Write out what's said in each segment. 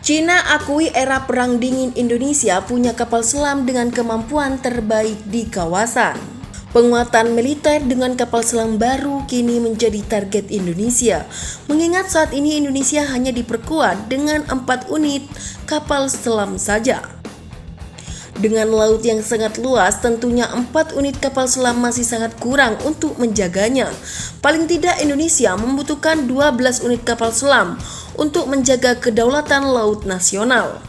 Cina akui era Perang Dingin Indonesia punya kapal selam dengan kemampuan terbaik di kawasan. Penguatan militer dengan kapal selam baru kini menjadi target Indonesia. Mengingat saat ini Indonesia hanya diperkuat dengan 4 unit kapal selam saja. Dengan laut yang sangat luas, tentunya 4 unit kapal selam masih sangat kurang untuk menjaganya. Paling tidak Indonesia membutuhkan 12 unit kapal selam untuk menjaga kedaulatan laut nasional.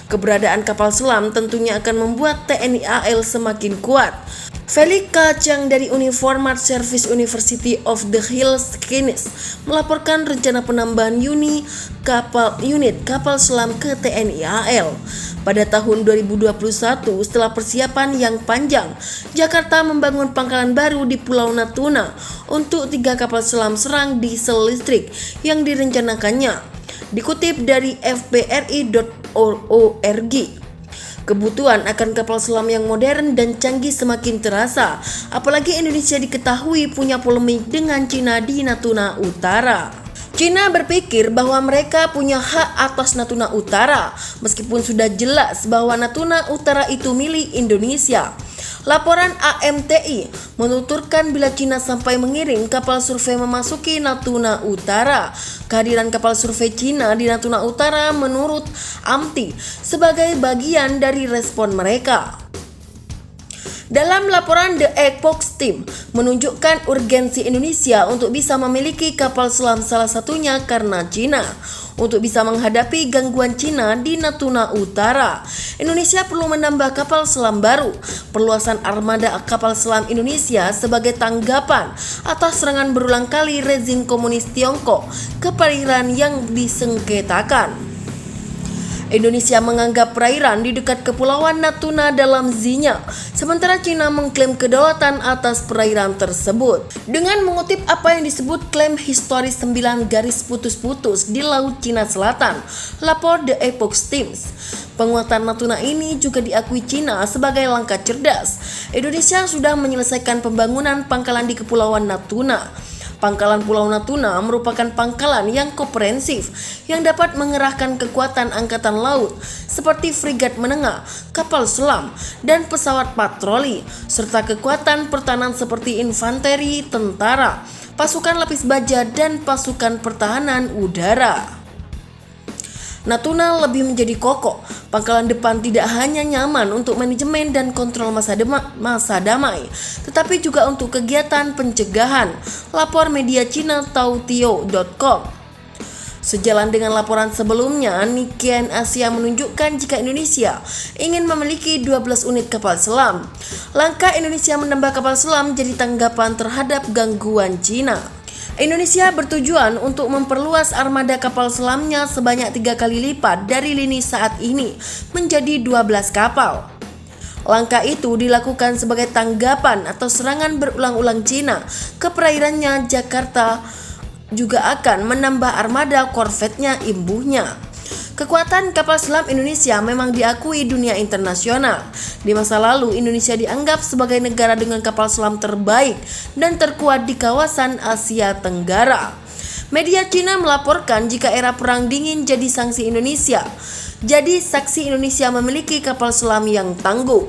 Keberadaan kapal selam tentunya akan membuat TNI AL semakin kuat. Felix K. Chang dari Uniformat Service University of the Hills Kines melaporkan rencana penambahan unit kapal selam ke TNI AL. Pada tahun 2021, setelah persiapan yang panjang, Jakarta membangun pangkalan baru di Pulau Natuna untuk 3 kapal selam serang diesel listrik yang direncanakannya. Dikutip dari fbri.org. Kebutuhan akan kapal selam yang modern dan canggih semakin terasa, apalagi Indonesia diketahui punya polemik dengan Cina di Natuna Utara. Cina berpikir bahwa mereka punya hak atas Natuna Utara, meskipun sudah jelas bahwa Natuna Utara itu milik Indonesia. Laporan AMTI menuturkan bila Cina sampai mengirim kapal survei memasuki Natuna Utara. Kehadiran kapal survei Cina di Natuna Utara menurut AMTI sebagai bagian dari respon mereka. Dalam laporan The Epoch Times menunjukkan urgensi Indonesia untuk bisa memiliki kapal selam, salah satunya karena Cina. Untuk bisa menghadapi gangguan Cina di Natuna Utara, Indonesia perlu menambah kapal selam baru. Perluasan armada kapal selam Indonesia sebagai tanggapan atas serangan berulang kali rezim komunis Tiongkok ke perairan yang disengketakan. Indonesia menganggap perairan di dekat Kepulauan Natuna dalam zinya, sementara Cina mengklaim kedaulatan atas perairan tersebut. Dengan mengutip apa yang disebut klaim historis 9 garis putus-putus di Laut Cina Selatan, lapor The Epoch Times. Penguatan Natuna ini juga diakui Cina sebagai langkah cerdas. Indonesia sudah menyelesaikan pembangunan pangkalan di Kepulauan Natuna. Pangkalan Pulau Natuna merupakan pangkalan yang komprehensif yang dapat mengerahkan kekuatan angkatan laut seperti frigat menengah, kapal selam, dan pesawat patroli, serta kekuatan pertahanan seperti infanteri, tentara, pasukan lapis baja, dan pasukan pertahanan udara. Natuna lebih menjadi kokoh. Pangkalan depan tidak hanya nyaman untuk manajemen dan kontrol masa damai, tetapi juga untuk kegiatan pencegahan, lapor media Cina Tautio.com. Sejalan dengan laporan sebelumnya, Nikkei Asia menunjukkan jika Indonesia ingin memiliki 12 unit kapal selam. Langkah Indonesia menambah kapal selam jadi tanggapan terhadap gangguan Cina. Indonesia bertujuan untuk memperluas armada kapal selamnya sebanyak 3 kali lipat dari lini saat ini menjadi 12 kapal. Langkah itu dilakukan sebagai tanggapan atau serangan berulang-ulang Cina ke perairannya. Jakarta juga akan menambah armada korvetnya imbuhnya. Kekuatan kapal selam Indonesia memang diakui dunia internasional. Di masa lalu, Indonesia dianggap sebagai negara dengan kapal selam terbaik dan terkuat di kawasan Asia Tenggara. Media Cina melaporkan jika era Perang Dingin jadi saksi Indonesia memiliki kapal selam yang tangguh.